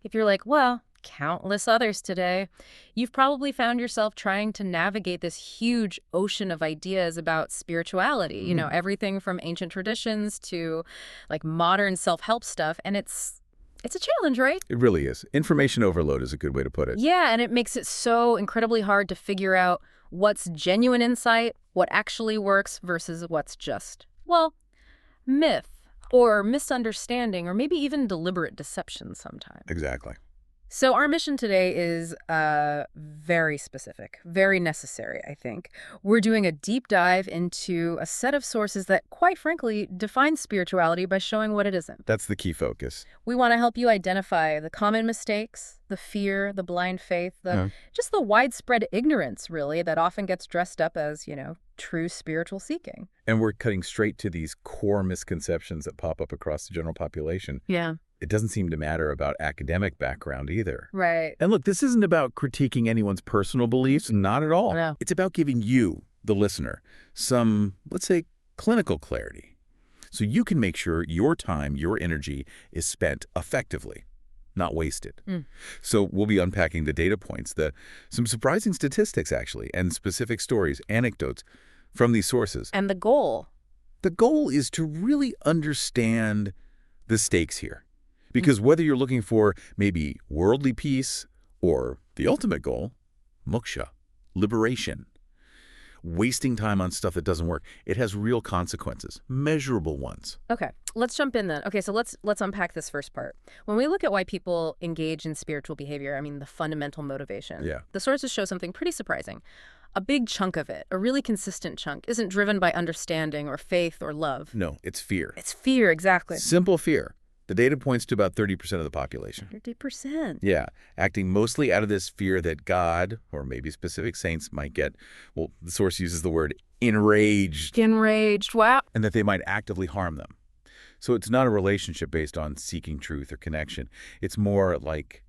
If you're like, well, countless others today, you've probably found yourself trying to navigate this huge ocean of ideas about spirituality, everything from ancient traditions to like modern self-help stuff. And it's a challenge, right? It really is. Information overload is a good way to put it. Yeah, and it makes it so incredibly hard to figure out what's genuine insight, what actually works versus what's just, well, myth or misunderstanding or maybe even deliberate deception sometimes. Exactly. So our mission today is very specific, very necessary, I think. We're doing a deep dive into a set of sources that, quite frankly, define spirituality by showing what it isn't. That's the key focus. We want to help you identify the common mistakes, the fear, the blind faith, just the widespread ignorance, really, that often gets dressed up as, true spiritual seeking. And we're cutting straight to these core misconceptions that pop up across the general population. Yeah. It doesn't seem to matter about academic background either. Right. And look, this isn't about critiquing anyone's personal beliefs, not at all. No. It's about giving you, the listener, some, let's say, clinical clarity. So you can make sure your time, your energy is spent effectively, not wasted. So we'll be unpacking the data points, some surprising statistics, actually, and specific stories, anecdotes from these sources. And the goal? The goal is to really understand the stakes here. Because whether you're looking for maybe worldly peace or the ultimate goal, moksha, liberation, wasting time on stuff that doesn't work, it has real consequences, measurable ones. Okay, let's jump in then. Okay, so let's unpack this first part. When we look at why people engage in spiritual behavior, I mean the fundamental motivation, the sources show something pretty surprising. A big chunk of it, a really consistent chunk, isn't driven by understanding or faith or love. No, it's fear. It's fear, exactly. Simple fear. The data points to about 30% of the population. 30%? Yeah, acting mostly out of this fear that God, or maybe specific saints, might get, well, the source uses the word enraged. Enraged, wow. And that they might actively harm them. So it's not a relationship based on seeking truth or connection. It's more like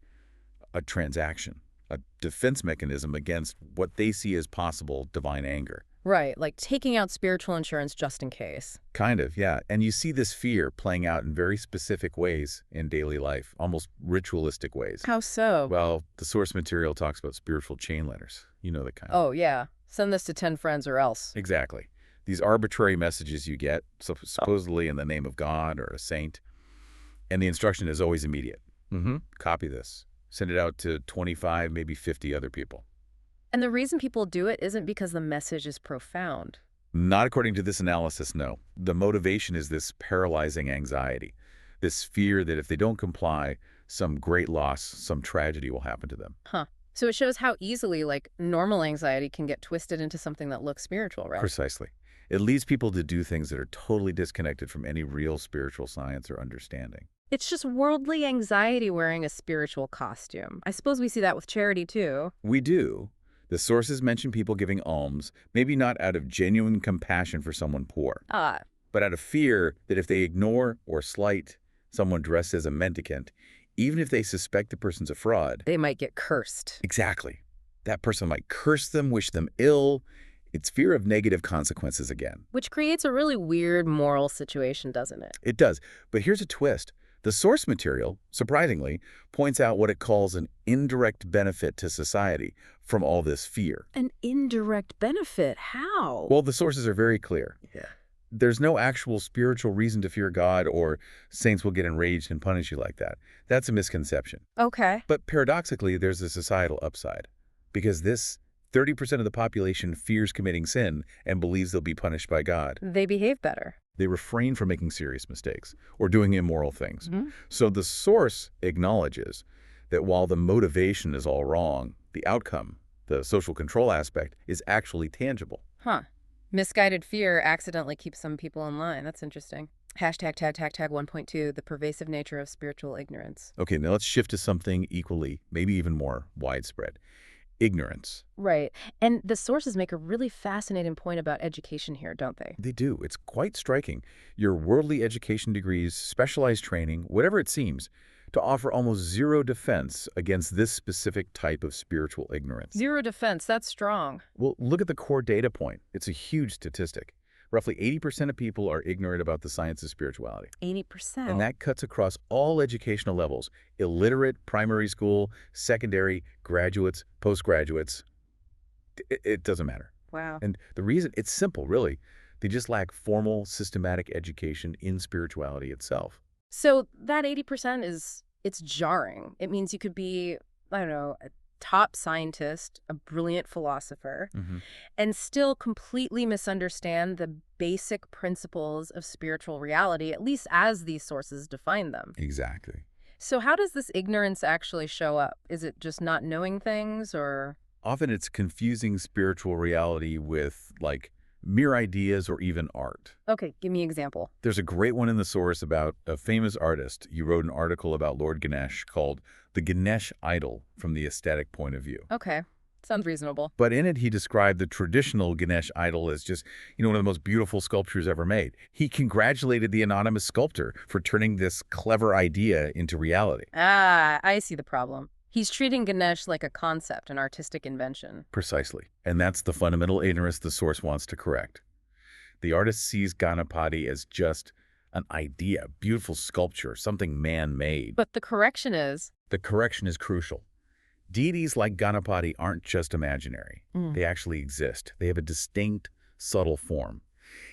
a transaction, a defense mechanism against what they see as possible divine anger. Right, like taking out spiritual insurance just in case. Kind of, yeah. And you see this fear playing out in very specific ways in daily life, almost ritualistic ways. How so? Well, the source material talks about spiritual chain letters. You know the kind. Oh, yeah. Send this to 10 friends or else. Exactly. These arbitrary messages you get, supposedly in the name of God or a saint, and the instruction is always immediate. Copy this. Send it out to 25, maybe 50 other people. And the reason people do it isn't because the message is profound. Not according to this analysis, no. The motivation is this paralyzing anxiety, this fear that if they don't comply, some great loss, some tragedy will happen to them. So it shows how easily, like, normal anxiety can get twisted into something that looks spiritual, right? Precisely. It leads people to do things that are totally disconnected from any real spiritual science or understanding. It's just worldly anxiety wearing a spiritual costume. I suppose we see that with charity, too. We do. The sources mention people giving alms, maybe not out of genuine compassion for someone poor, but out of fear that if they ignore or slight someone dressed as a mendicant, even if they suspect the person's a fraud, they might get cursed. Exactly. That person might curse them, wish them ill. It's fear of negative consequences again. Which creates a really weird moral situation, doesn't it? It does. But here's a twist. The source material, surprisingly, points out what it calls an indirect benefit to society from all this fear. An indirect benefit? How? Well, the sources are very clear. There's no actual spiritual reason to fear God or saints will get enraged and punish you like that. That's a misconception. Okay. But paradoxically, there's a societal upside. Because this 30% of the population fears committing sin and believes they'll be punished by God. They behave better. They refrain from making serious mistakes or doing immoral things. So the source acknowledges that while the motivation is all wrong, the outcome, the social control aspect, is actually tangible. Misguided fear accidentally keeps some people in line. That's interesting. Hashtag tag 1.2, the pervasive nature of spiritual ignorance. Okay, now let's shift to something equally, maybe even more widespread. Ignorance. Right. And the sources make a really fascinating point about education here, don't they? They do. It's quite striking. Your worldly education degrees, specialized training, whatever it seems, to offer almost zero defense against this specific type of spiritual ignorance. Zero defense, that's strong. Well, look at the core data point. It's a huge statistic, Roughly 80% of people are ignorant about the science of spirituality. 80%. And that cuts across all educational levels: illiterate, primary school, secondary, graduates, postgraduates. It doesn't matter. Wow. And the reason, it's simple, really. They just lack formal, systematic education in spirituality itself. So that 80% it's jarring. It means you could be, I don't know, a top scientist, a brilliant philosopher, Hmm. and still completely misunderstand the basic principles of spiritual reality, at least as these sources define them. Exactly. So how does this ignorance actually show up? Is it just not knowing things or... Often it's confusing spiritual reality with, like, mere ideas or even art. Okay, give me an example. There's a great one in the source about a famous artist. You wrote an article about Lord Ganesh called The Ganesh Idol from the Aesthetic Point of View. Okay, sounds reasonable. But in it, he described the traditional Ganesh idol as just, one of the most beautiful sculptures ever made. He congratulated the anonymous sculptor for turning this clever idea into reality. Ah, I see the problem. He's treating Ganesh like a concept, an artistic invention. Precisely. And that's the fundamental ignorance the source wants to correct. The artist sees Ganapati as just an idea, beautiful sculpture, something man-made. But the correction is... The correction is crucial. Deities like Ganapati aren't just imaginary. They actually exist. They have a distinct, subtle form.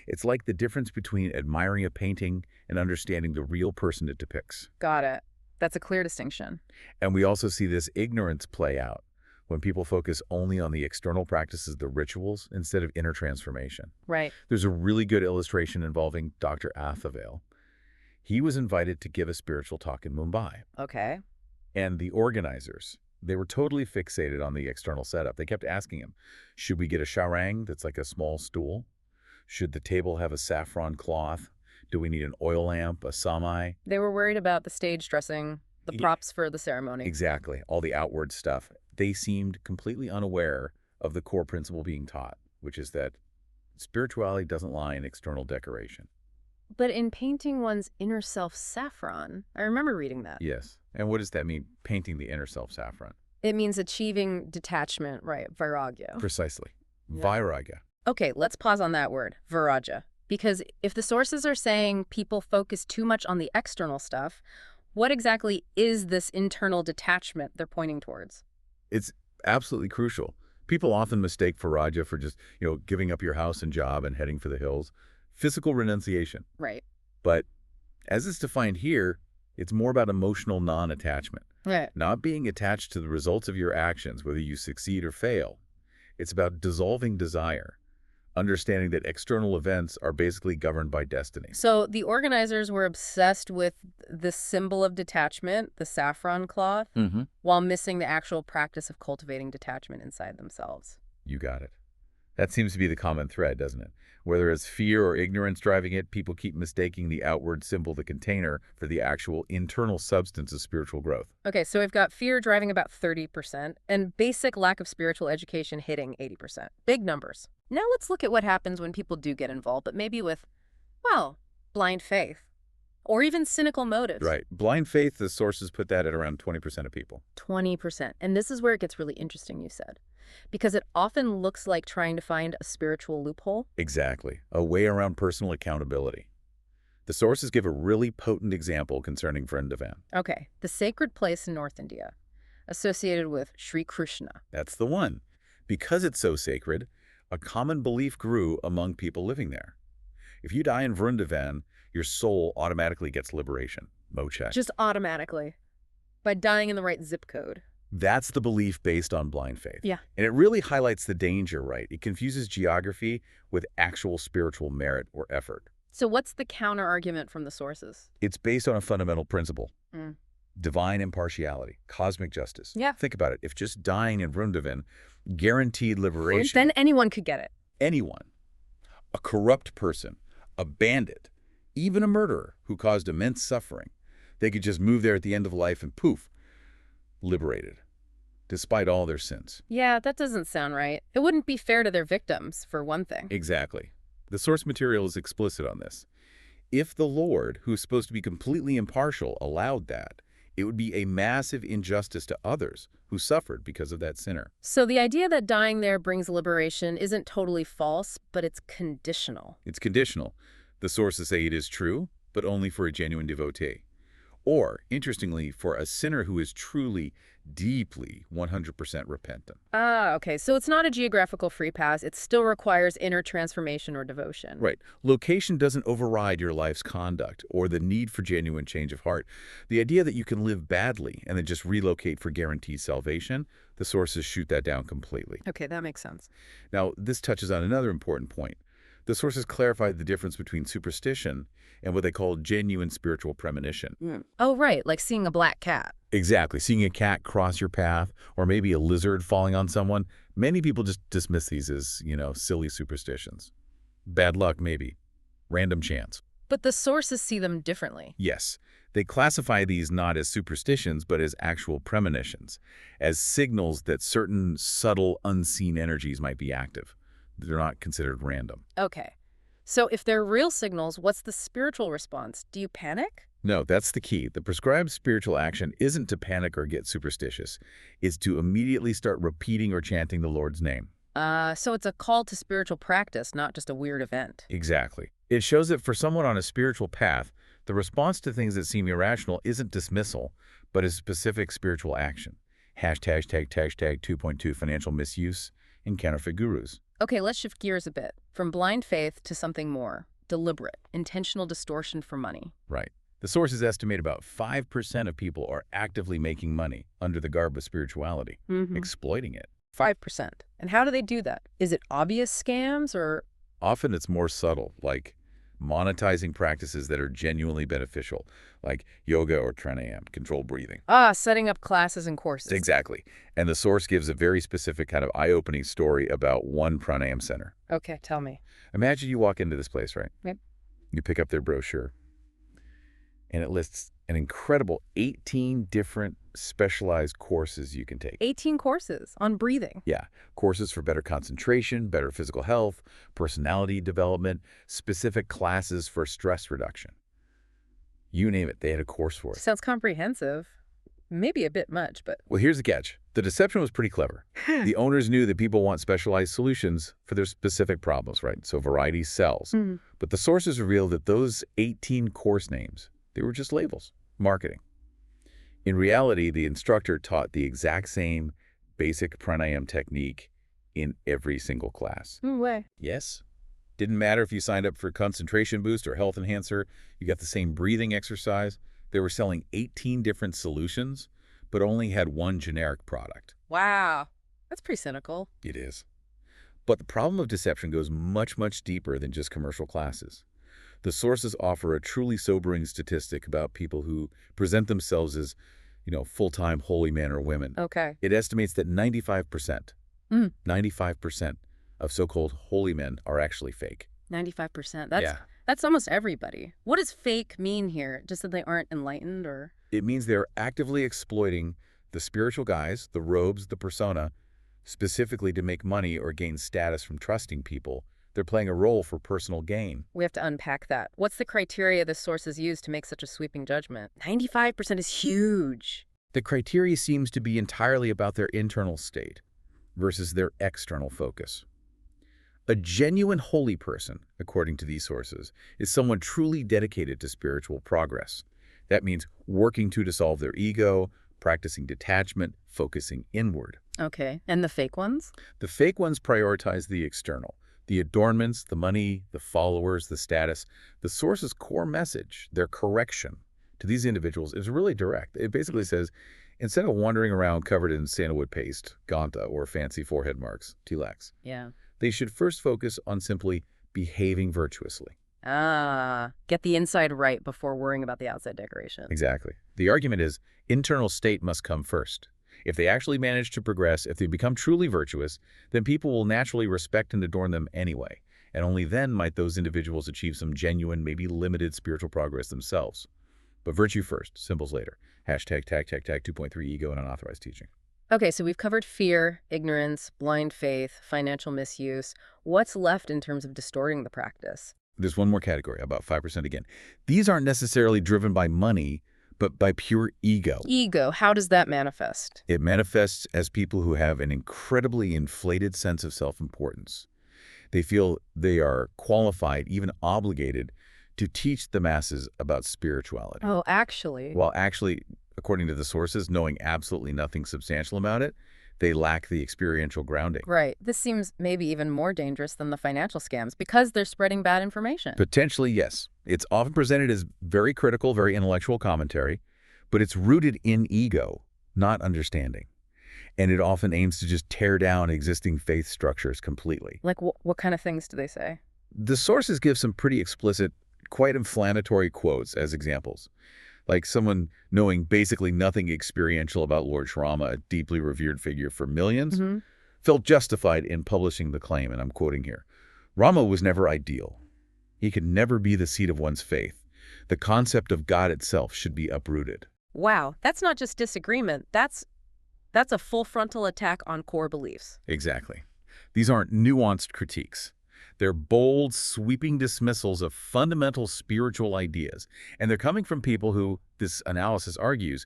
It's like the difference between admiring a painting and understanding the real person it depicts. Got it. That's a clear distinction. And we also see this ignorance play out when people focus only on the external practices, the rituals, instead of inner transformation. Right. There's a really good illustration involving Dr. Athavale. He was invited to give a spiritual talk in Mumbai. Okay. And the organizers, they were totally fixated on the external setup. They kept asking him, should we get a sharang that's like a small stool? Should the table have a saffron cloth? Do we need an oil lamp, a samai? They were worried about the stage dressing, the props for the ceremony. Exactly, all the outward stuff. They seemed completely unaware of the core principle being taught, which is that spirituality doesn't lie in external decoration. But in painting one's inner self saffron, I remember reading that. Yes. And what does that mean, painting the inner self saffron? It means achieving detachment, right? Vairagya. Precisely. Yeah. Vairagya. Okay, let's pause on that word, vairagya. Because if the sources are saying people focus too much on the external stuff, what exactly is this internal detachment they're pointing towards? It's absolutely crucial. People often mistake Vairagya for just, giving up your house and job and heading for the hills. Physical renunciation. Right. But as it's defined here, it's more about emotional non-attachment. Right. Not being attached to the results of your actions, whether you succeed or fail. It's about dissolving desire, understanding that external events are basically governed by destiny. So the organizers were obsessed with the symbol of detachment, the saffron cloth, while missing the actual practice of cultivating detachment inside themselves. You got it. That seems to be the common thread, doesn't it? Whether it's fear or ignorance driving it, people keep mistaking the outward symbol, the container, for the actual internal substance of spiritual growth. Okay, so we've got fear driving about 30% and basic lack of spiritual education hitting 80%. Big numbers. Now let's look at what happens when people do get involved, but maybe with, well, blind faith or even cynical motives. Right. Blind faith, the sources put that at around 20% of people. 20%. And this is where it gets really interesting, you said, because it often looks like trying to find a spiritual loophole. Exactly. A way around personal accountability. The sources give a really potent example concerning Vrindavan. Okay, the sacred place in North India, associated with Sri Krishna. That's the one. Because it's so sacred, a common belief grew among people living there. If you die in Vrindavan, your soul automatically gets liberation. Moksha. Just automatically, by dying in the right zip code. That's the belief based on blind faith. Yeah. And it really highlights the danger, right? It confuses geography with actual spiritual merit or effort. So what's the counter-argument from the sources? It's based on a fundamental principle. Divine impartiality, cosmic justice. Yeah. Think about it. If just dying in Vrindavan guaranteed liberation, Then anyone could get it. anyone, a corrupt person, a bandit, even a murderer who caused immense suffering, they could just move there at the end of life and poof, liberated, despite all their sins. Yeah, that doesn't sound right. It wouldn't be fair to their victims, for one thing. Exactly. The source material is explicit on this. If the Lord, who's supposed to be completely impartial, allowed that, It would be a massive injustice to others who suffered because of that sinner. So the idea that dying there brings liberation isn't totally false, but it's conditional. It's conditional. The sources say it is true, but only for a genuine devotee. Or, interestingly, for a sinner who is truly, deeply 100% repentant. Ah, okay. So it's not a geographical free pass. It still requires inner transformation or devotion. Right. Location doesn't override your life's conduct or the need for genuine change of heart. The idea that you can live badly and then just relocate for guaranteed salvation, the sources shoot that down completely. Okay, that makes sense. Now, this touches on another important point. The sources clarify the difference between superstition and what they call genuine spiritual premonition. Oh, right, like seeing a black cat. Exactly. Seeing a cat cross your path or maybe a lizard falling on someone, many people just dismiss these as, silly superstitions. Bad luck, maybe. Random chance. But the sources see them differently. Yes. They classify these not as superstitions, but as actual premonitions, as signals that certain subtle, unseen energies might be active. They're not considered random. Okay. So if they're real signals, what's the spiritual response? Do you panic? No, that's the key. The prescribed spiritual action isn't to panic or get superstitious. It's to immediately start repeating or chanting the Lord's name. So it's a call to spiritual practice, not just a weird event. Exactly. It shows that for someone on a spiritual path, the response to things that seem irrational isn't dismissal, but is specific spiritual action. Hashtag 2.2 financial misuse and counterfeit gurus. Okay, let's shift gears a bit. From blind faith to something more deliberate, intentional distortion for money. Right. The sources estimate about 5% of people are actively making money under the garb of spirituality, exploiting it. 5%. And how do they do that? Is it obvious scams or... Often it's more subtle, like monetizing practices that are genuinely beneficial, like yoga or pranayama, controlled breathing. Setting up classes and courses. Exactly. And the source gives a very specific kind of eye-opening story about one pranayama center. Okay, tell me. Imagine you walk into this place, right? Yep. You pick up their brochure, and it lists an incredible 18 different specialized courses you can take. 18 courses on breathing. Yeah, courses for better concentration, better physical health, personality development, specific classes for stress reduction. You name it, they had a course for it. Sounds comprehensive. Maybe a bit much, but... Well, here's the catch. The deception was pretty clever. The owners knew that people want specialized solutions for their specific problems, right? So variety sells. But the sources revealed that those 18 course names, they were just labels, marketing. In reality, the instructor taught the exact same basic pranayama technique in every single class. No way. Yes. Didn't matter if you signed up for concentration boost or health enhancer, you got the same breathing exercise. They were selling 18 different solutions, but only had one generic product. Wow. That's pretty cynical. It is. But the problem of deception goes much, much deeper than just commercial classes. The sources offer a truly sobering statistic about people who present themselves as, full-time holy men or women. Okay. It estimates that 95%, 95% of so-called holy men are actually fake. 95%. Yeah. That's almost everybody. What does fake mean here? Just that they aren't enlightened or... It means they're actively exploiting the spiritual guise, the robes, the persona, specifically to make money or gain status from trusting people. They're playing a role for personal gain. We have to unpack that. What's the criteria the sources use to make such a sweeping judgment? 95% is huge. The criteria seems to be entirely about their internal state versus their external focus. A genuine holy person, according to these sources, is someone truly dedicated to spiritual progress. That means working to dissolve their ego, practicing detachment, focusing inward. Okay. And the fake ones? The fake ones prioritize the external. The adornments, the money, the followers, the status. The source's core message, their correction to these individuals is really direct. It basically says, instead of wandering around covered in sandalwood paste, ganta, or fancy forehead marks, tilaks, they should first focus on simply behaving virtuously. Get the inside right before worrying about the outside decoration. Exactly. The argument is internal state must come first. If they actually manage to progress, if they become truly virtuous, then people will naturally respect and adorn them anyway. And only then might those individuals achieve some genuine, maybe limited spiritual progress themselves. But virtue first, symbols later. Hashtag 2.3 ego and unauthorized teaching. Okay, so we've covered fear, ignorance, blind faith, financial misuse. What's left in terms of distorting the practice? There's one more category, about 5% again. These aren't necessarily driven by money, but by pure ego. Ego, how does that manifest? It manifests as people who have an incredibly inflated sense of self-importance. They feel they are qualified, even obligated, to teach the masses about spirituality, Oh, actually. while actually, according to the sources, knowing absolutely nothing substantial about it. They lack the experiential grounding. Right. This seems maybe even more dangerous than the financial scams because they're spreading bad information. Potentially, yes. It's often presented as very critical, very intellectual commentary, but it's rooted in ego, not understanding. And it often aims to just tear down existing faith structures completely. Like, what kind of things do they say? The sources give some pretty explicit, quite inflammatory quotes as examples. Like someone knowing basically nothing experiential about Lord Rama, a deeply revered figure for millions, felt justified in publishing the claim, and I'm quoting here. Rama was never ideal. He could never be the seat of one's faith. The concept of God itself should be uprooted. Wow, that's not just disagreement. That's a full frontal attack on core beliefs. Exactly. These aren't nuanced critiques. They're bold, sweeping dismissals of fundamental spiritual ideas, and they're coming from people who, this analysis argues,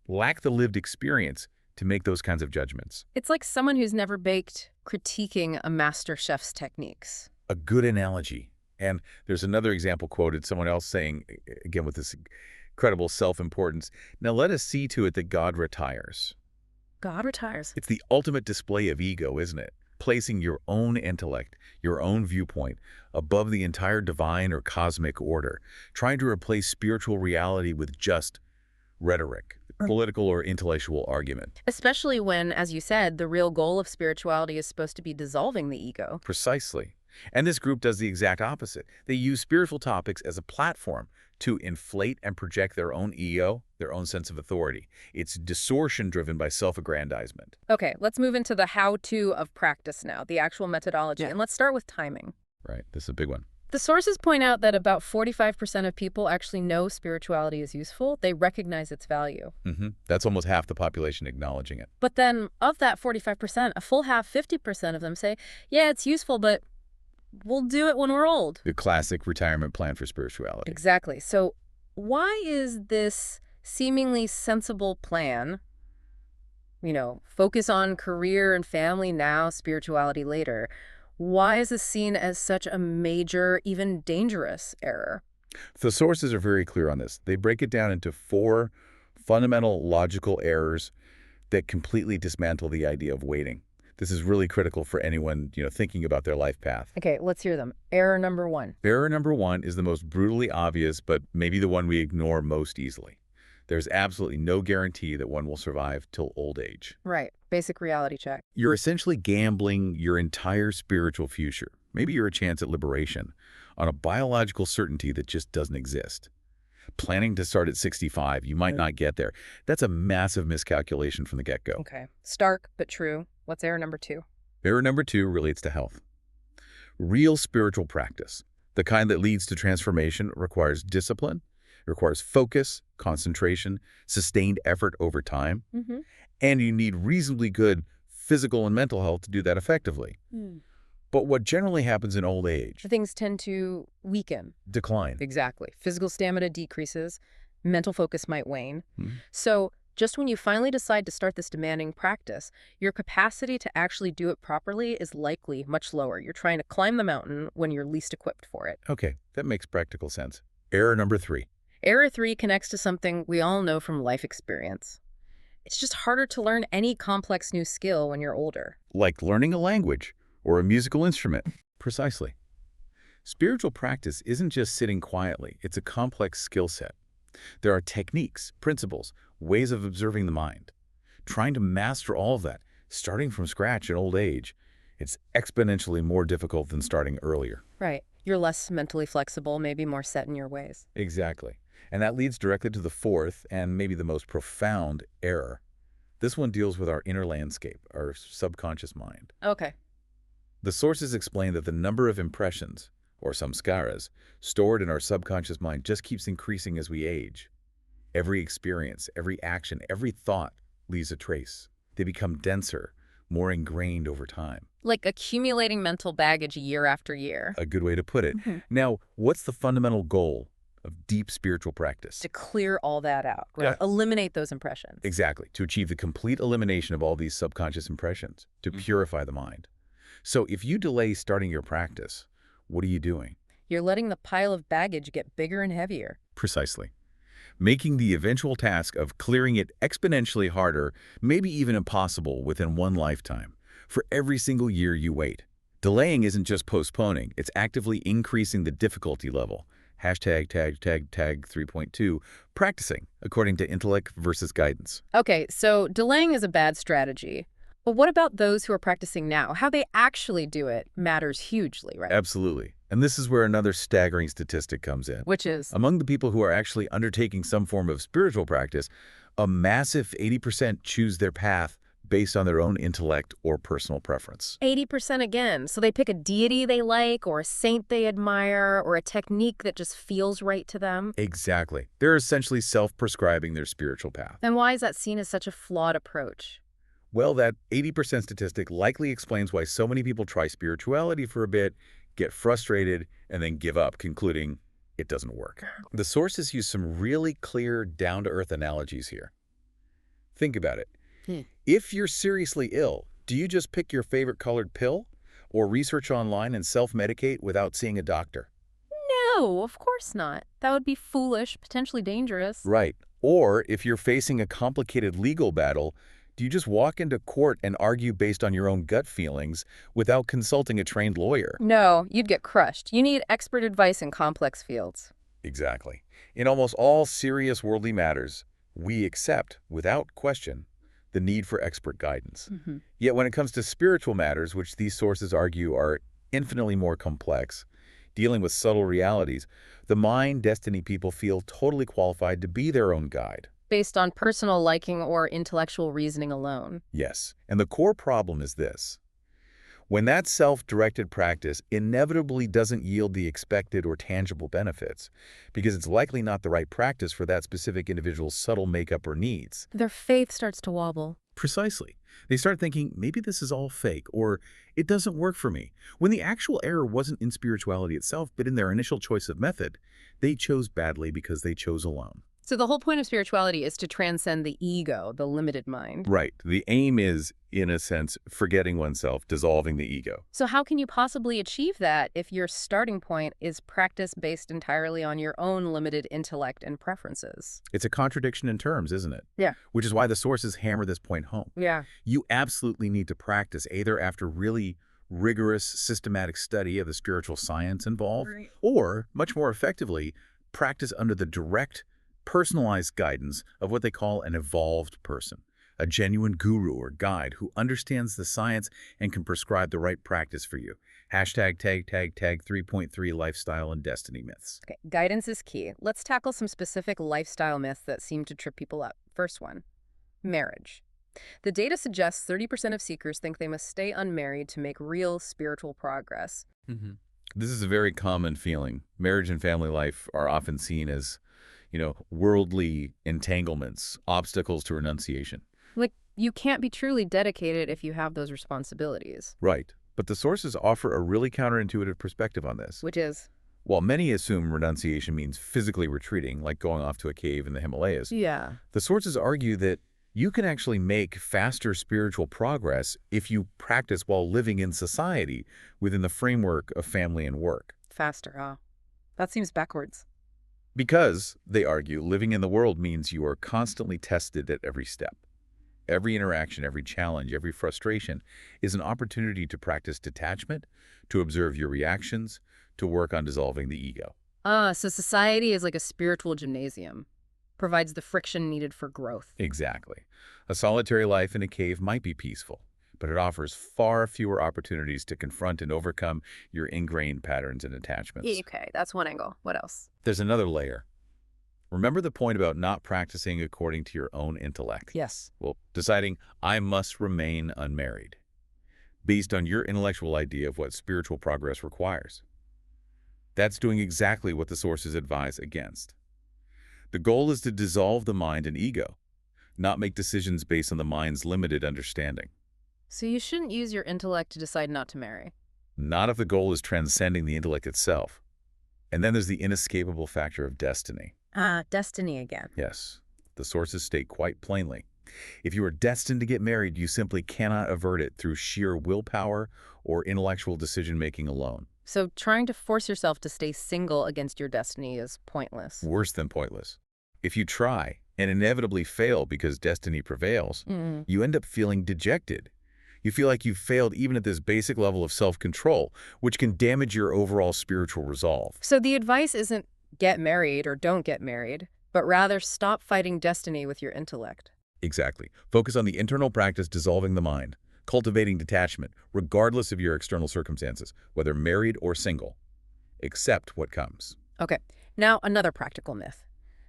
lack the lived experience to make those kinds of judgments. It's like someone who's never baked critiquing a master chef's techniques. A good analogy. And there's another example quoted, someone else saying, again with this incredible self-importance, now let us see to it that God retires. God retires. It's the ultimate display of ego, isn't it? Placing your own intellect, your own viewpoint, above the entire divine or cosmic order, trying to replace spiritual reality with just rhetoric, political or intellectual argument. Especially when, as you said, the real goal of spirituality is supposed to be dissolving the ego. Precisely. And this group does the exact opposite. They use spiritual topics as a platform to inflate and project their own ego, their own sense of authority. It's distortion driven by self-aggrandizement. Okay, let's move into the how-to of practice now, the actual methodology. And let's start with timing. Right, this is a big one. The sources point out that about 45% of people actually know spirituality is useful. They recognize its value. That's almost half the population acknowledging it. But then of that 45%, a full half, 50% of them say, yeah, it's useful, but we'll do it when we're old. The classic retirement plan for spirituality. Exactly. So why is this seemingly sensible plan, focus on career and family now, spirituality later, why is this seen as such a major, even dangerous error? The sources are very clear on this. They break it down into 4 fundamental logical errors that completely dismantle the idea of waiting. This is really critical for anyone, thinking about their life path. Okay, let's hear them. Error number 1. Error number 1 is the most brutally obvious, but maybe the one we ignore most easily. There's absolutely no guarantee that one will survive till old age. Right. Basic reality check. You're essentially gambling your entire spiritual future, maybe your chance at liberation, on a biological certainty that just doesn't exist. Planning to start at 65, you might not get there. That's a massive miscalculation from the get-go. Okay. Stark, but true. What's error number 2? Error number 2 relates to health. Real spiritual practice, the kind that leads to transformation, requires discipline, requires focus, concentration, sustained effort over time, and you need reasonably good physical and mental health to do that effectively. But what generally happens in old age? Things tend to weaken. Decline. Exactly. Physical stamina decreases. Mental focus might wane. So just when you finally decide to start this demanding practice, your capacity to actually do it properly is likely much lower. You're trying to climb the mountain when you're least equipped for it. Okay, that makes practical sense. Error number 3. Error 3 connects to something we all know from life experience. It's just harder to learn any complex new skill when you're older. Like learning a language or a musical instrument. Precisely. Spiritual practice isn't just sitting quietly. It's a complex skill set. There are techniques, principles, ways of observing the mind. Trying to master all of that, starting from scratch in old age, it's exponentially more difficult than starting earlier. Right. You're less mentally flexible, maybe more set in your ways. Exactly. And that leads directly to the 4th and maybe the most profound error. This one deals with our inner landscape, our subconscious mind. Okay. The sources explain that the number of impressions, or samskaras, stored in our subconscious mind just keeps increasing as we age. Every experience, every action, every thought leaves a trace. They become denser, more ingrained over time. Like accumulating mental baggage year after year. A good way to put it. Now, what's the fundamental goal of deep spiritual practice. To clear all that out, right? Yeah. Eliminate those impressions. Exactly, to achieve the complete elimination of all these subconscious impressions, to purify the mind. So if you delay starting your practice, what are you doing? You're letting the pile of baggage get bigger and heavier. Precisely. Making the eventual task of clearing it exponentially harder, maybe even impossible within one lifetime, for every single year you wait. Delaying isn't just postponing, it's actively increasing the difficulty level. Hashtag tag 3.2, practicing according to intellect versus guidance. Okay, so delaying is a bad strategy. But what about those who are practicing now? How they actually do it matters hugely, right? Absolutely. And this is where another staggering statistic comes in. Which is? Among the people who are actually undertaking some form of spiritual practice, a massive 80% choose their path based on their own intellect or personal preference. 80% again. So they pick a deity they like, or a saint they admire, or a technique that just feels right to them. Exactly. They're essentially self-prescribing their spiritual path. And why is that seen as such a flawed approach? Well, that 80% statistic likely explains why so many people try spirituality for a bit, get frustrated, and then give up, concluding it doesn't work. The sources use some really clear, down-to-earth analogies here. Think about it. If you're seriously ill, do you just pick your favorite colored pill? Or research online and self-medicate without seeing a doctor? No, of course not. That would be foolish, potentially dangerous. Right. Or if you're facing a complicated legal battle, do you just walk into court and argue based on your own gut feelings without consulting a trained lawyer? No, you'd get crushed. You need expert advice in complex fields. Exactly. In almost all serious worldly matters, we accept, without question, the need for expert guidance. Yet when it comes to spiritual matters, which these sources argue are infinitely more complex, dealing with subtle realities, the mind destiny people feel totally qualified to be their own guide. Based on personal liking or intellectual reasoning alone. Yes, and the core problem is this. When that self-directed practice inevitably doesn't yield the expected or tangible benefits, because it's likely not the right practice for that specific individual's subtle makeup or needs. Their faith starts to wobble. Precisely. They start thinking, maybe this is all fake, or it doesn't work for me. When the actual error wasn't in spirituality itself, but in their initial choice of method, they chose badly because they chose alone. So the whole point of spirituality is to transcend the ego, the limited mind. Right. The aim is, in a sense, forgetting oneself, dissolving the ego. So how can you possibly achieve that if your starting point is practice based entirely on your own limited intellect and preferences? It's a contradiction in terms, isn't it? Yeah. Which is why the sources hammer this point home. Yeah. You absolutely need to practice either after really rigorous, systematic study of the spiritual science involved, or, much more effectively, practice under the direct, personalized guidance of what they call an evolved person, a genuine guru or guide who understands the science and can prescribe the right practice for you. Hashtag tag 3.3 lifestyle and destiny myths. Okay, guidance is key. Let's tackle some specific lifestyle myths that seem to trip people up. First one, marriage. The data suggests 30% of seekers think they must stay unmarried to make real spiritual progress. This is a very common feeling. Marriage and family life are often seen as worldly entanglements, obstacles to renunciation. Like, you can't be truly dedicated if you have those responsibilities. Right. But the sources offer a really counterintuitive perspective on this. Which is? While many assume renunciation means physically retreating, like going off to a cave in the Himalayas, Yeah. the sources argue that you can actually make faster spiritual progress if you practice while living in society within the framework of family and work. Faster, huh? That seems backwards. Because, they argue, living in the world means you are constantly tested at every step. Every interaction, every challenge, every frustration is an opportunity to practice detachment, to observe your reactions, to work on dissolving the ego. So society is like a spiritual gymnasium. Provides the friction needed for growth. Exactly. A solitary life in a cave might be peaceful, but it offers far fewer opportunities to confront and overcome your ingrained patterns and attachments. Okay, that's one angle. What else? There's another layer. Remember the point about not practicing according to your own intellect? Yes. Well, deciding, I must remain unmarried, based on your intellectual idea of what spiritual progress requires. That's doing exactly what the sources advise against. The goal is to dissolve the mind and ego, not make decisions based on the mind's limited understanding. So you shouldn't use your intellect to decide not to marry. Not if the goal is transcending the intellect itself. And then there's the inescapable factor of destiny. Ah, destiny again. Yes, the sources state quite plainly. If you are destined to get married, you simply cannot avert it through sheer willpower or intellectual decision-making alone. So trying to force yourself to stay single against your destiny is pointless. Worse than pointless. If you try and inevitably fail because destiny prevails, you end up feeling dejected. You feel like you've failed even at this basic level of self-control, which can damage your overall spiritual resolve. So the advice isn't get married or don't get married, but rather stop fighting destiny with your intellect. Exactly. Focus on the internal practice dissolving the mind, cultivating detachment, regardless of your external circumstances, whether married or single. Accept what comes. Okay, now another practical myth.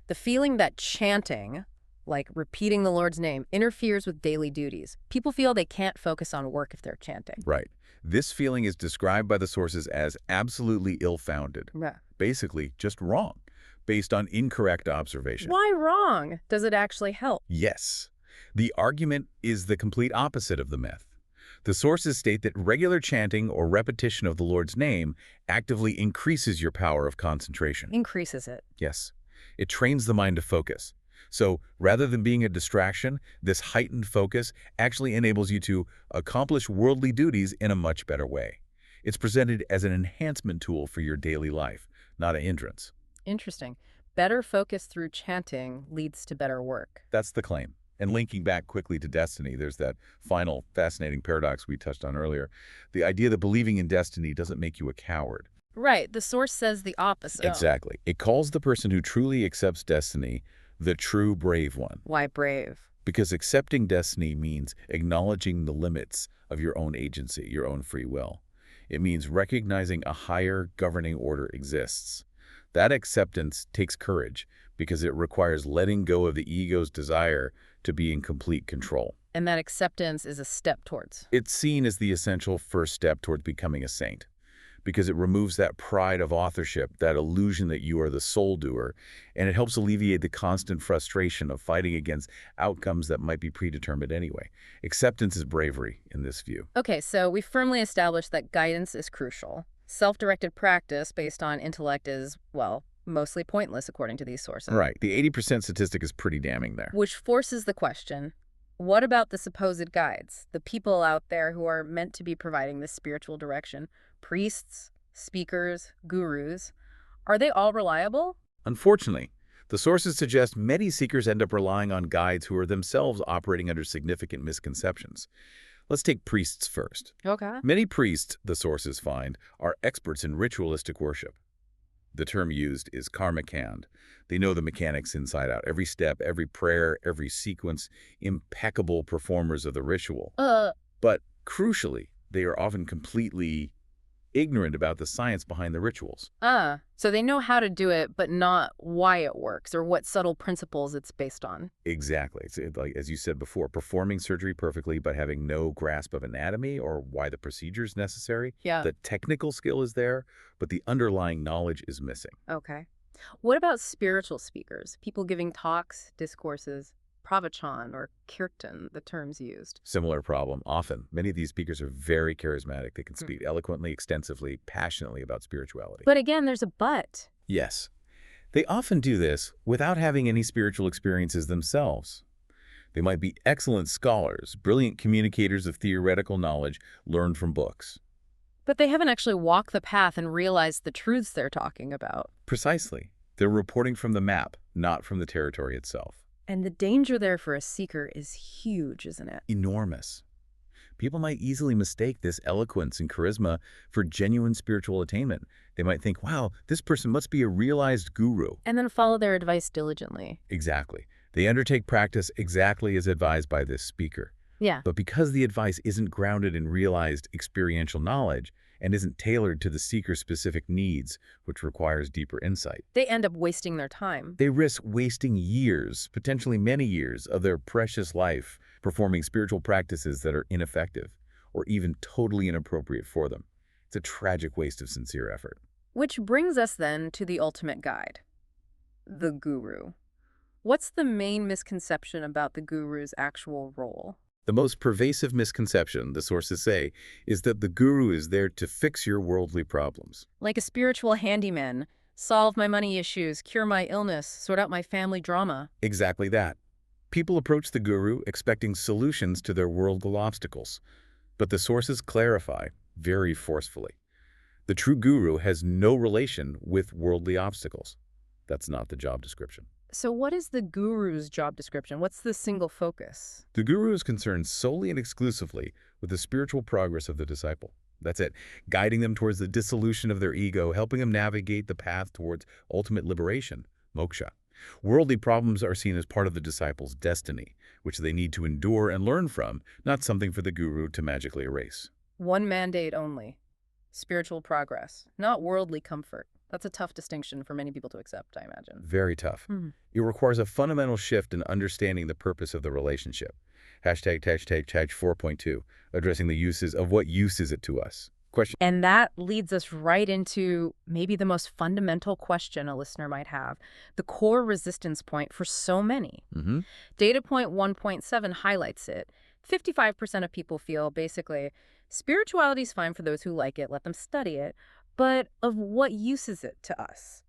The feeling that chanting, like repeating the Lord's name, interferes with daily duties. People feel they can't focus on work if they're chanting. Right. This feeling is described by the sources as absolutely ill-founded. Yeah. Basically, just wrong, based on incorrect observation. Why wrong? Does it actually help? Yes. The argument is the complete opposite of the myth. The sources state that regular chanting or repetition of the Lord's name actively increases your power of concentration. Increases it. Yes. It trains the mind to focus. So rather than being a distraction, this heightened focus actually enables you to accomplish worldly duties in a much better way. It's presented as an enhancement tool for your daily life, not a hindrance. Interesting. Better focus through chanting leads to better work. That's the claim. And linking back quickly to destiny, there's that final fascinating paradox we touched on earlier. The idea that believing in destiny doesn't make you a coward. Right. The source says the opposite. Exactly. It calls the person who truly accepts destiny the true brave one. Why brave? Because accepting destiny means acknowledging the limits of your own agency, your own free will. It means recognizing a higher governing order exists. That acceptance takes courage because it requires letting go of the ego's desire to be in complete control. And that acceptance is a step towards. It's seen as the essential first step towards becoming a saint because it removes that pride of authorship, that illusion that you are the sole doer, and it helps alleviate the constant frustration of fighting against outcomes that might be predetermined anyway. Acceptance is bravery in this view. Okay, so we firmly established that guidance is crucial. Self-directed practice based on intellect is, well, mostly pointless according to these sources. Right. The 80% statistic is pretty damning there. Which forces the question, what about the supposed guides, the people out there who are meant to be providing this spiritual direction? Priests, speakers, gurus, are they all reliable? Unfortunately, the sources suggest many seekers end up relying on guides who are themselves operating under significant misconceptions. Let's take priests first. Okay. Many priests, the sources find, are experts in ritualistic worship. The term used is karmakand. They know the mechanics inside out, every step, every prayer, every sequence, impeccable performers of the ritual. But crucially, they are often completely ignorant about the science behind the rituals. So they know how to do it, but not why it works or what subtle principles it's based on. Exactly. It's like, as you said before, performing surgery perfectly but having no grasp of anatomy or why the procedure is necessary. Yeah. The technical skill is there, but the underlying knowledge is missing. Okay. What about spiritual speakers, people giving talks, discourses, pravachan or kirtan, the terms used? Similar problem. Often, many of these speakers are very charismatic. They can speak eloquently, extensively, passionately about spirituality. But again, there's a but. Yes. They often do this without having any spiritual experiences themselves. They might be excellent scholars, brilliant communicators of theoretical knowledge learned from books. But they haven't actually walked the path and realized the truths they're talking about. Precisely. They're reporting from the map, not from the territory itself. And the danger there for a seeker is huge, isn't it? Enormous. People might easily mistake this eloquence and charisma for genuine spiritual attainment. They might think, wow, this person must be a realized guru. And then follow their advice diligently. Exactly. They undertake practice exactly as advised by this speaker. Yeah. But because the advice isn't grounded in realized experiential knowledge and isn't tailored to the seeker's specific needs, which requires deeper insight, They end up wasting their time. they risk wasting years, potentially many years, of their precious life performing spiritual practices that are ineffective or even totally inappropriate for them. It's a tragic waste of sincere effort. Which brings us then to the ultimate guide, the guru. What's the main misconception about the guru's actual role? The most pervasive misconception, the sources say, is that the guru is there to fix your worldly problems. Like a spiritual handyman, Solve my money issues, cure my illness, sort out my family drama. Exactly that. People approach the guru expecting solutions to their worldly obstacles, but the sources clarify very forcefully. The true guru has no relation with worldly obstacles. That's not the job description. So what is the guru's job description? What's the single focus? The guru is concerned solely and exclusively with the spiritual progress of the disciple. That's it, guiding them towards the dissolution of their ego, helping them navigate the path towards ultimate liberation, moksha. Worldly problems are seen as part of the disciple's destiny, which they need to endure and learn from, not something for the guru to magically erase. One mandate only. Spiritual progress, not worldly comfort. That's a tough distinction for many people to accept, I imagine. Very tough. It requires a fundamental shift in understanding the purpose of the relationship. Hashtag 4.2, addressing the uses of what use is it to us. Question. And that leads us right into maybe the most fundamental question a listener might have, the core resistance point for so many. Data point 1.7 highlights it. 55% of people feel basically spirituality is fine for those who like it, let them study it, but of what use is it to us?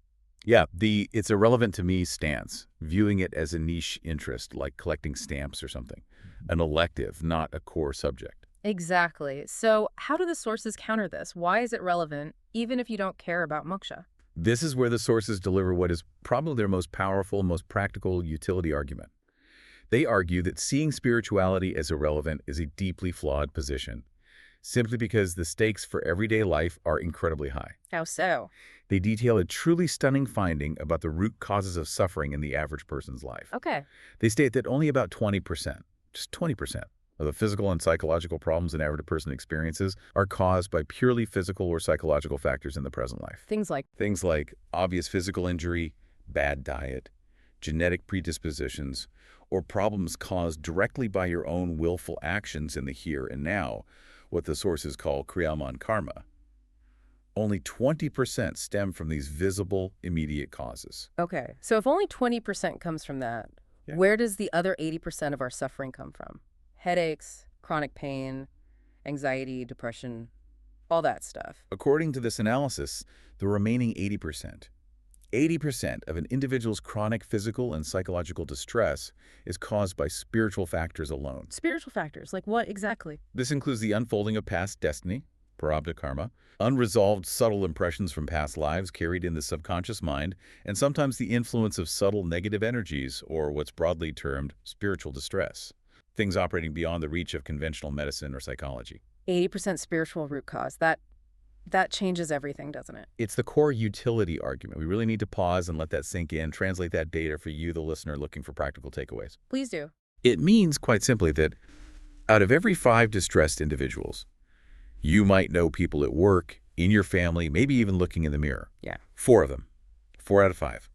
Yeah, the "it's irrelevant to me" stance, viewing it as a niche interest like collecting stamps or something, an elective, not a core subject. Exactly. So how do the sources counter this? Why is it relevant, even if you don't care about moksha? This is where the sources deliver what is probably their most powerful, most practical utility argument. They argue that seeing spirituality as irrelevant is a deeply flawed position, simply because the stakes for everyday life are incredibly high. How so? They detail a truly stunning finding about the root causes of suffering in the average person's life. Okay. They state that only about 20%, just 20%, of the physical and psychological problems an average person experiences are caused by purely physical or psychological factors in the present life. Things Things like obvious physical injury, bad diet, genetic predispositions, or problems caused directly by your own willful actions in the here and now, what the sources call kriyaman karma. Only 20% stem from these visible, immediate causes. Okay. So if only 20% comes from that, Yeah. where does the other 80% of our suffering come from? Headaches, chronic pain, anxiety, depression, all that stuff. According to this analysis, the remaining 80% of an individual's chronic physical and psychological distress is caused by spiritual factors alone. Spiritual factors, like what exactly? This includes the unfolding of past destiny, prarabdha karma, unresolved subtle impressions from past lives carried in the subconscious mind, and sometimes the influence of subtle negative energies, or what's broadly termed spiritual distress, things operating beyond the reach of conventional medicine or psychology. 80% spiritual root cause. That changes everything, doesn't it? It's the core utility argument. We really need to pause and let that sink in, translate that data for you, the listener, looking for practical takeaways. Please do. It means, quite simply, that out of every 5 distressed individuals, you might know people at work, in your family, maybe even looking in the mirror. Yeah. 4 of them, 4 out of 5,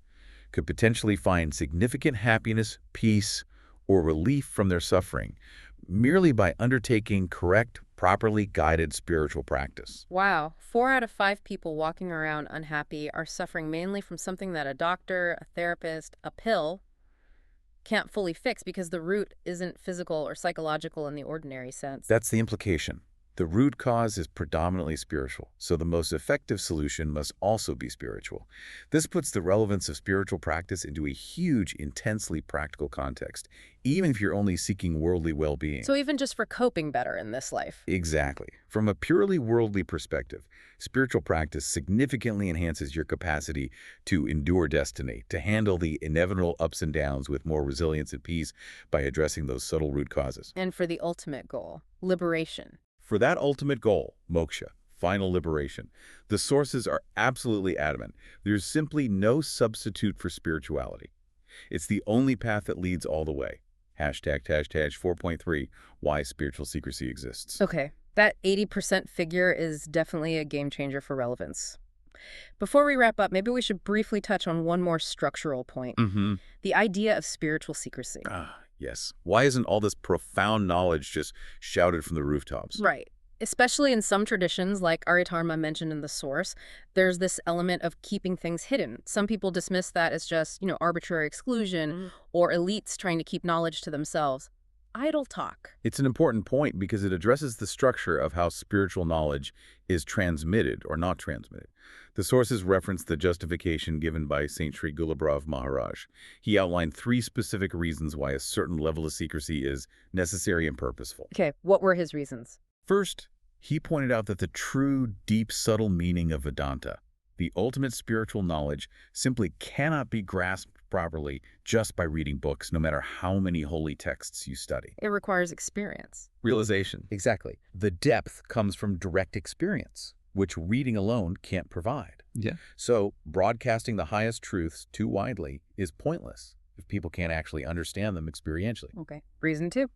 could potentially find significant happiness, peace, or relief from their suffering merely by undertaking correct, properly guided spiritual practice. Wow. 4 out of 5 people walking around unhappy are suffering mainly from something that a doctor, a therapist, a pill can't fully fix because the root isn't physical or psychological in the ordinary sense. That's the implication. The root cause is predominantly spiritual, so the most effective solution must also be spiritual. This puts the relevance of spiritual practice into a huge, intensely practical context, even if you're only seeking worldly well-being. So even just for coping better in this life. Exactly. From a purely worldly perspective, spiritual practice significantly enhances your capacity to endure destiny, to handle the inevitable ups and downs with more resilience and peace by addressing those subtle root causes. And for the ultimate goal, liberation. For that ultimate goal, moksha, final liberation, the sources are absolutely adamant. There's simply no substitute for spirituality. It's the only path that leads all the way. Hashtag 4.3, why spiritual secrecy exists. Okay, that 80% figure is definitely a game changer for relevance. Before we wrap up, maybe we should briefly touch on one more structural point. The idea of spiritual secrecy. Yes. Why isn't all this profound knowledge just shouted from the rooftops? Right. Especially in some traditions, like Aritarma mentioned in the source, there's this element of keeping things hidden. Some people dismiss that as just, arbitrary exclusion or elites trying to keep knowledge to themselves. idle talk. It's an important point because it addresses the structure of how spiritual knowledge is transmitted or not transmitted. The sources reference the justification given by Saint Sri Gulabhrav Maharaj. He outlined 3 specific reasons why a certain level of secrecy is necessary and purposeful. Okay, what were his reasons? First, he pointed out that the true, deep, subtle meaning of Vedanta, the ultimate spiritual knowledge, simply cannot be grasped properly just by reading books, no matter how many holy texts you study. It requires experience. Realization. Exactly. The depth comes from direct experience, which reading alone can't provide. Yeah. So broadcasting the highest truths too widely is pointless if people can't actually understand them experientially. Okay, reason 2.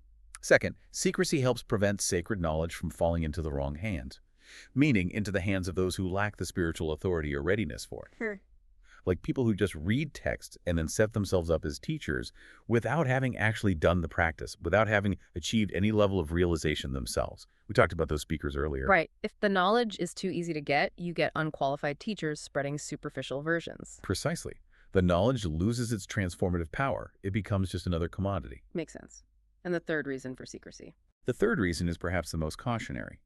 Second, secrecy helps prevent sacred knowledge from falling into the wrong hands, meaning into the hands of those who lack the spiritual authority or readiness for it. Sure. Like people who just read texts and then set themselves up as teachers without having actually done the practice, without having achieved any level of realization themselves. We talked about those speakers earlier. Right. If the knowledge is too easy to get, you get unqualified teachers spreading superficial versions. Precisely. The knowledge loses its transformative power. It becomes just another commodity. Makes sense. And the third reason for secrecy. The third reason is perhaps the most cautionary.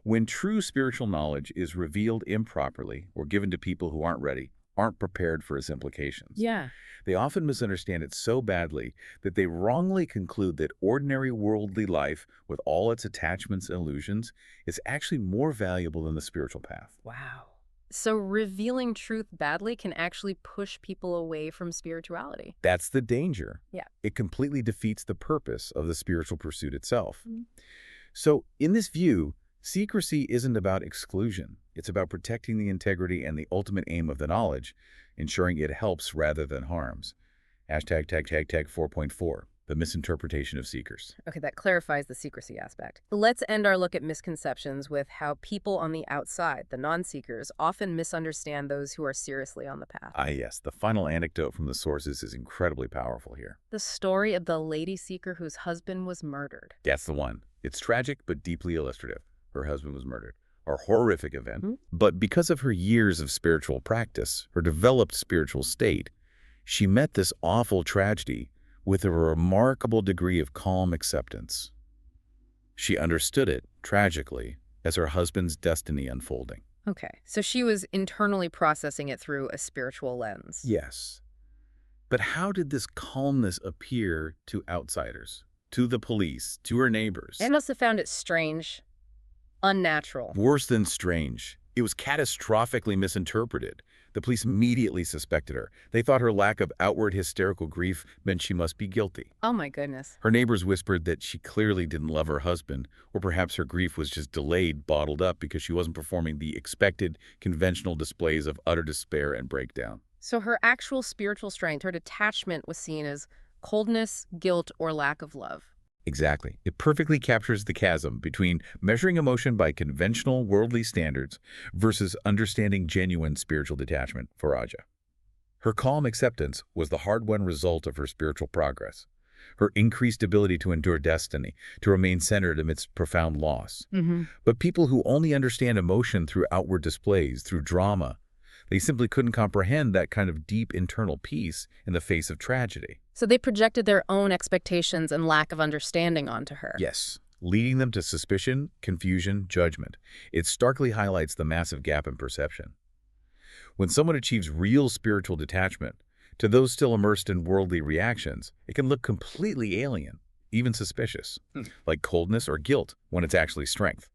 When true spiritual knowledge is revealed improperly or given to people who aren't ready, aren't prepared for its implications. Yeah. They often misunderstand it so badly that they wrongly conclude that ordinary worldly life, with all its attachments and illusions, is actually more valuable than the spiritual path. Wow. So revealing truth badly can actually push people away from spirituality. That's the danger. Yeah. It completely defeats the purpose of the spiritual pursuit itself. Mhm. So, in this view, secrecy isn't about exclusion. It's about protecting the integrity and the ultimate aim of the knowledge, ensuring it helps rather than harms. Hashtag tag tag tag 4.4, the misinterpretation of seekers. Okay, that clarifies the secrecy aspect. Let's end our look at misconceptions with how people on the outside, the non-seekers, often misunderstand those who are seriously on the path. Ah, yes, the final anecdote from the sources is incredibly powerful here. The story of the lady seeker whose husband was murdered. That's the one. It's tragic, but deeply illustrative. Her husband was murdered. A horrific event. Hmm? But because of her years of spiritual practice, her developed spiritual state, she met this awful tragedy with a remarkable degree of calm acceptance. She understood it, tragically, as her husband's destiny unfolding. Okay, so she was internally processing it through a spiritual lens. Yes. But how did this calmness appear to outsiders, to the police, to her neighbors? They must have found it strange, unnatural. Worse than strange. It was catastrophically misinterpreted. The police immediately suspected her. They thought her lack of outward hysterical grief meant she must be guilty. Oh my goodness. Her neighbors whispered that she clearly didn't love her husband, or perhaps her grief was just delayed, bottled up, because she wasn't performing the expected, conventional displays of utter despair and breakdown. So her actual spiritual strength, her detachment, was seen as coldness, guilt, or lack of love. Exactly. It perfectly captures the chasm between measuring emotion by conventional worldly standards versus understanding genuine spiritual detachment for Raja. Her calm acceptance was the hard-won result of her spiritual progress, her increased ability to endure destiny, to remain centered amidst profound loss. But people who only understand emotion through outward displays, through drama, they simply couldn't comprehend that kind of deep internal peace in the face of tragedy. So they projected their own expectations and lack of understanding onto her. Yes, leading them to suspicion, confusion, judgment. It starkly highlights the massive gap in perception. When someone achieves real spiritual detachment, to those still immersed in worldly reactions, it can look completely alien, even suspicious, like coldness or guilt when it's actually strength.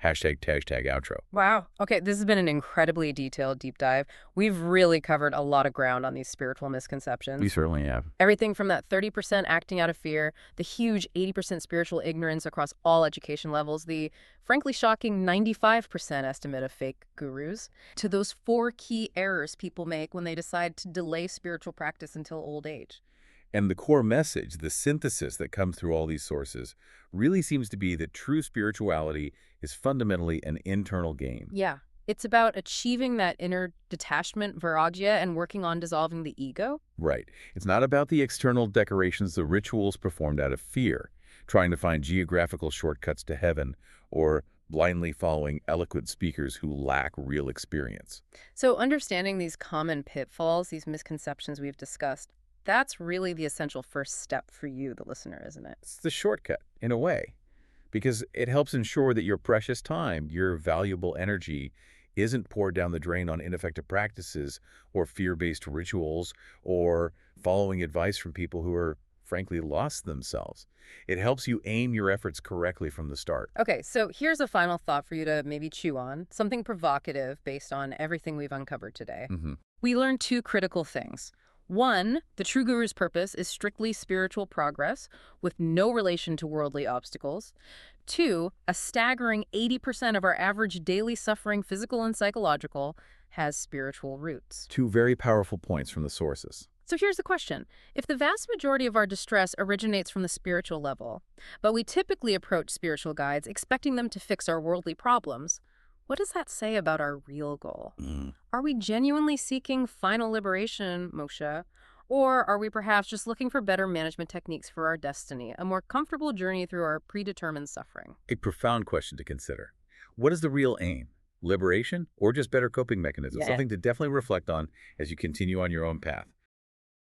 Hashtag outro. Wow. Okay, this has been an incredibly detailed deep dive. We've really covered a lot of ground on these spiritual misconceptions. We certainly have. Everything from that 30% acting out of fear, the huge 80% spiritual ignorance across all education levels, the frankly shocking 95% estimate of fake gurus, to those 4 key errors people make when they decide to delay spiritual practice until old age. And the core message, the synthesis that comes through all these sources, really seems to be that true spirituality is fundamentally an internal game. Yeah. It's about achieving that inner detachment, vairagya, and working on dissolving the ego. Right. It's not about the external decorations, the rituals performed out of fear, trying to find geographical shortcuts to heaven, or blindly following eloquent speakers who lack real experience. So understanding these common pitfalls, these misconceptions we've discussed, That's really the essential first step for you, the listener, isn't it? It's the shortcut, in a way, because it helps ensure that your precious time, your valuable energy, isn't poured down the drain on ineffective practices or fear-based rituals or following advice from people who are, frankly, lost themselves. It helps you aim your efforts correctly from the start. Okay, so here's a final thought for you to maybe chew on, something provocative based on everything we've uncovered today. Hmm. We learned two critical things. One, the true guru's purpose is strictly spiritual progress with no relation to worldly obstacles. Two, a staggering 80% of our average daily suffering, physical and psychological, has spiritual roots. Two very powerful points from the sources. So here's the question. If the vast majority of our distress originates from the spiritual level, but we typically approach spiritual guides expecting them to fix our worldly problems, what does that say about our real goal? Mm. Are we genuinely seeking final liberation, Moshe? Or are we perhaps just looking for better management techniques for our destiny, a more comfortable journey through our predetermined suffering? A profound question to consider. What is the real aim? Liberation or just better coping mechanisms? Yeah. Something to definitely reflect on as you continue on your own path.